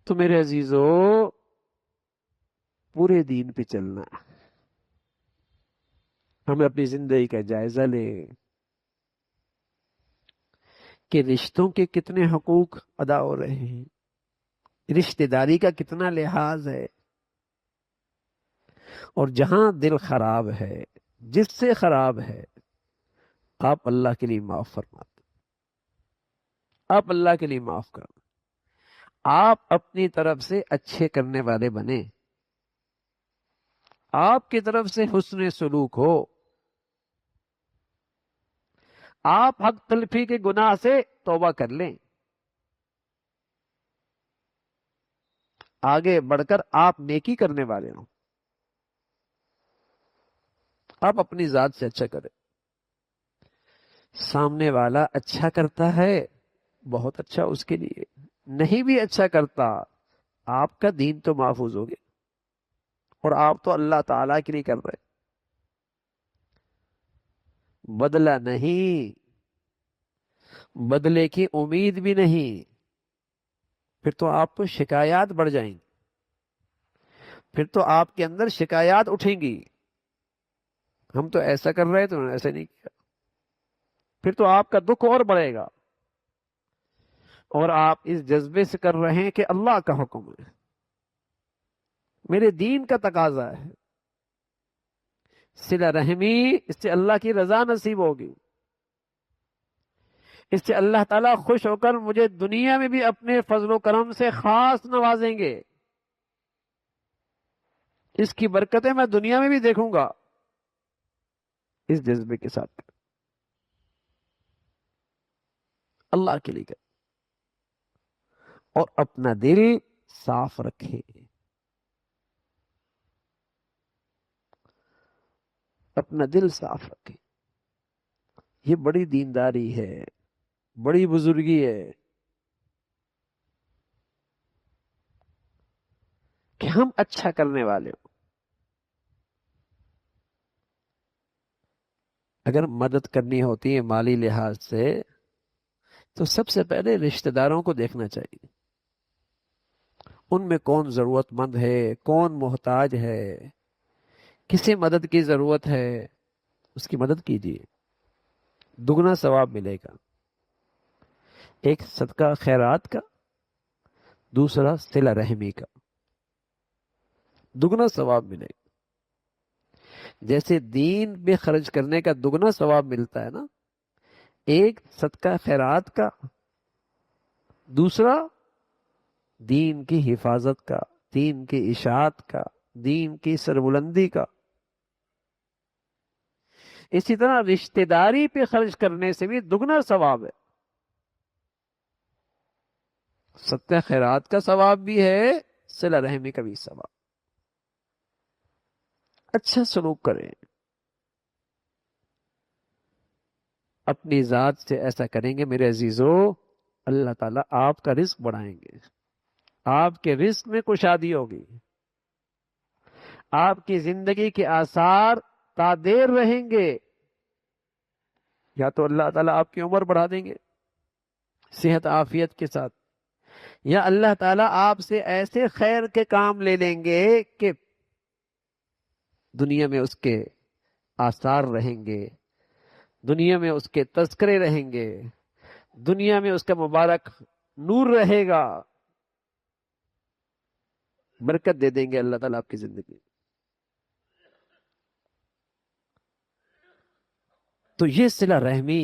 تو میرے عزیزو، پورے دین پہ چلنا ہے۔ ہمیں اپنی زندگی کا جائزہ لیں کہ رشتوں کے کتنے حقوق ادا ہو رہے ہیں، رشتہ داری کا کتنا لحاظ ہے، اور جہاں دل خراب ہے، جس سے خراب ہے، آپ اللہ کے لیے معاف فرماتے، آپ اللہ کے لیے معاف کرو، آپ اپنی طرف سے اچھے کرنے والے بنے، آپ کی طرف سے حسن سلوک ہو، آپ حق تلفی کے گناہ سے توبہ کر لیں، آگے بڑھ کر آپ نیکی کرنے والے ہوں، آپ اپنی ذات سے اچھا کریں۔ سامنے والا اچھا کرتا ہے، بہت اچھا اس کے لیے، نہیں بھی اچھا کرتا، آپ کا دین تو محفوظ ہو گیا، اور آپ تو اللہ تعالیٰ کے لیے کر رہے، بدلہ نہیں، بدلے کی امید بھی نہیں، پھر تو آپ کو شکایات بڑھ جائیں گی، پھر تو آپ کے اندر شکایات اٹھیں گی، ہم تو ایسا کر رہے تو انہوں نے ایسا نہیں کیا، پھر تو آپ کا دکھ اور بڑھے گا، اور آپ اس جذبے سے کر رہے ہیں کہ اللہ کا حکم ہے، میرے دین کا تقاضا ہے، صلہ رحمی، اس سے اللہ کی رضا نصیب ہوگی، اس سے اللہ تعالیٰ خوش ہو کر مجھے دنیا میں بھی اپنے فضل و کرم سے خاص نوازیں گے، اس کی برکتیں میں دنیا میں بھی دیکھوں گا، اس جذبے کے ساتھ اللہ کے لیے کریں، اور اپنا دل صاف رکھیں، اپنا دل صاف رکھیں، یہ بڑی دینداری ہے، بڑی بزرگی ہے کہ ہم اچھا کرنے والے ہوں۔ اگر مدد کرنی ہوتی ہے مالی لحاظ سے تو سب سے پہلے رشتہ داروں کو دیکھنا چاہیے، ان میں کون ضرورت مند ہے، کون محتاج ہے، کسے مدد کی ضرورت ہے، اس کی مدد کیجیے، دگنا ثواب ملے گا، ایک صدقہ خیرات کا، دوسرا صلہ رحمی کا، دگنا ثواب ملے گا، جیسے دین میں خرچ کرنے کا دگنا ثواب ملتا ہے نا، ایک صدقہ خیرات کا، دوسرا دین کی حفاظت کا، دین کی اشاعت کا، دین کی سربلندی کا، اسی طرح رشتہ داری پہ خرچ کرنے سے بھی دگنا ثواب ہے، صدقہ خیرات کا ثواب بھی ہے، صلہ رحمی کا بھی ثواب، اچھا سلوک کریں، اپنی ذات سے ایسا کریں گے میرے عزیزو، اللہ تعالیٰ آپ کا رزق بڑھائیں گے، آپ کے رزق میں کشادی ہوگی، آپ کی زندگی کے آثار تا دیر رہیں گے، یا تو اللہ تعالیٰ آپ کی عمر بڑھا دیں گے صحت عافیت کے ساتھ، یا اللہ تعالیٰ آپ سے ایسے خیر کے کام لے لیں گے کہ دنیا میں اس کے آثار رہیں گے، دنیا میں اس کے تذکرے رہیں گے، دنیا میں اس کا مبارک نور رہے گا، برکت دے دیں گے اللہ تعالیٰ آپ کی زندگی۔ تو یہ صلہ رحمی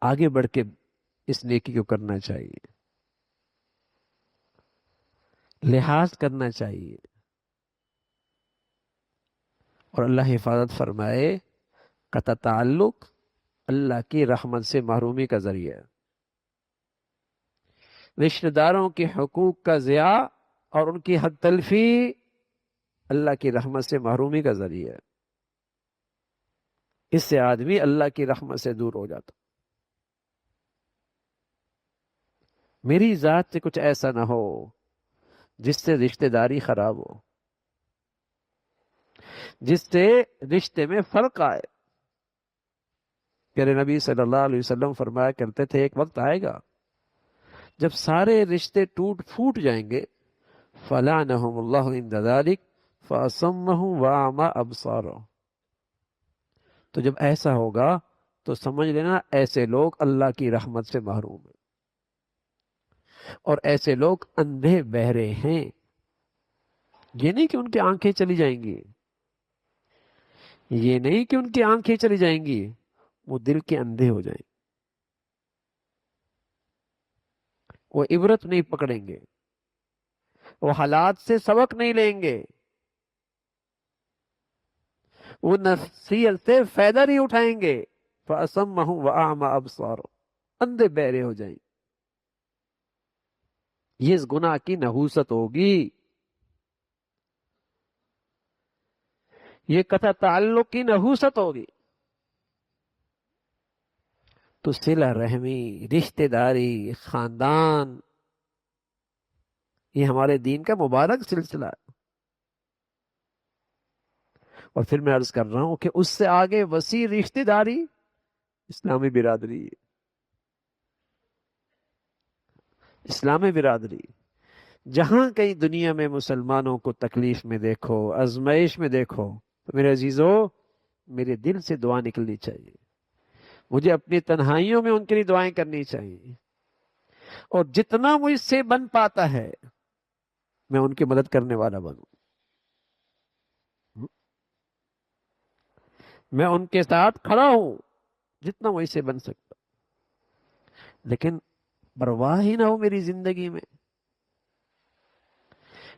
آگے بڑھ کے اس نیکی کو کرنا چاہیے، لحاظ کرنا چاہیے، اور اللہ حفاظت فرمائے، قطع تعلق اللہ کی رحمت سے محرومی کا ذریعہ، رشتہ داروں کے حقوق کا ضیاع اور ان کی حق تلفی اللہ کی رحمت سے محرومی کا ذریعہ ہے، اس سے آدمی اللہ کی رحمت سے دور ہو جاتا۔ میری ذات سے کچھ ایسا نہ ہو جس سے رشتہ داری خراب ہو، جس سے رشتے میں فرق آئے۔ پیارے نبی صلی اللہ علیہ وسلم فرمایا کرتے تھے، ایک وقت آئے گا جب سارے رشتے ٹوٹ پھوٹ جائیں گے، فلعنہم اللہ عند ذلک فاصمہم واعمی ابصارہم، تو جب ایسا ہوگا تو سمجھ لینا ایسے لوگ اللہ کی رحمت سے محروم ہیں، اور ایسے لوگ اندھے بہرے ہیں۔ یہ نہیں کہ ان کی آنکھیں چلی جائیں گی، یہ نہیں کہ ان کی آنکھیں چلی جائیں گی، وہ دل کے اندھے ہو جائیں گے، وہ عبرت نہیں پکڑیں گے، وہ حالات سے سبق نہیں لیں گے، وہ نصیحت سے فائدہ نہیں اٹھائیں گے۔ فَأَصَمَّهُمْ وَأَعْمَى أَبْصَارُهُمْ، اندھے بہرے ہو جائیں، یہ اس گناہ کی نحوست ہوگی، یہ قطع تعلق کی نحوست ہوگی۔ تو صلہ رحمی، رشتہ داری، خاندان، یہ ہمارے دین کا مبارک سلسلہ ہے۔ اور پھر میں عرض کر رہا ہوں کہ اس سے آگے وسیع رشتہ داری اسلامی برادری ہے، اسلامی برادری۔ جہاں کہیں دنیا میں مسلمانوں کو تکلیف میں دیکھو، آزمائش میں دیکھو، تو میرے عزیزو، میرے دل سے دعا نکلنی چاہیے، مجھے اپنی تنہائیوں میں ان کے لیے دعائیں کرنی چاہیے، اور جتنا مجھ سے بن پاتا ہے میں ان کی مدد کرنے والا بنوں، میں ان کے ساتھ کھڑا ہوں جتنا مجھ سے بن سکتا، لیکن پرواہ ہی نہ ہو میری زندگی میں،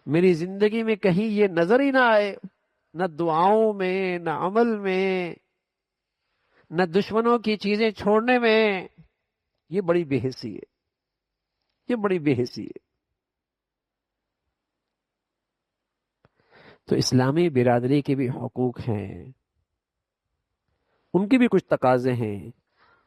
میری زندگی میں کہیں یہ نظر ہی نہ آئے، نہ دعاؤں میں، نہ عمل میں، نہ دشمنوں کی چیزیں چھوڑنے میں۔ یہ بڑی بے حسی ہے، یہ بڑی بے حسی ہے۔ تو اسلامی برادری کے بھی حقوق ہیں، ان کی بھی کچھ تقاضے ہیں۔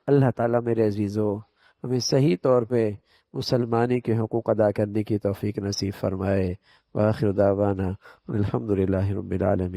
اللہ تعالیٰ میرے عزیزو ہمیں صحیح طور پہ مسلمانی کے حقوق ادا کرنے کی توفیق نصیب فرمائے۔ وآخر دعوانا الحمدللہ رب العالمین۔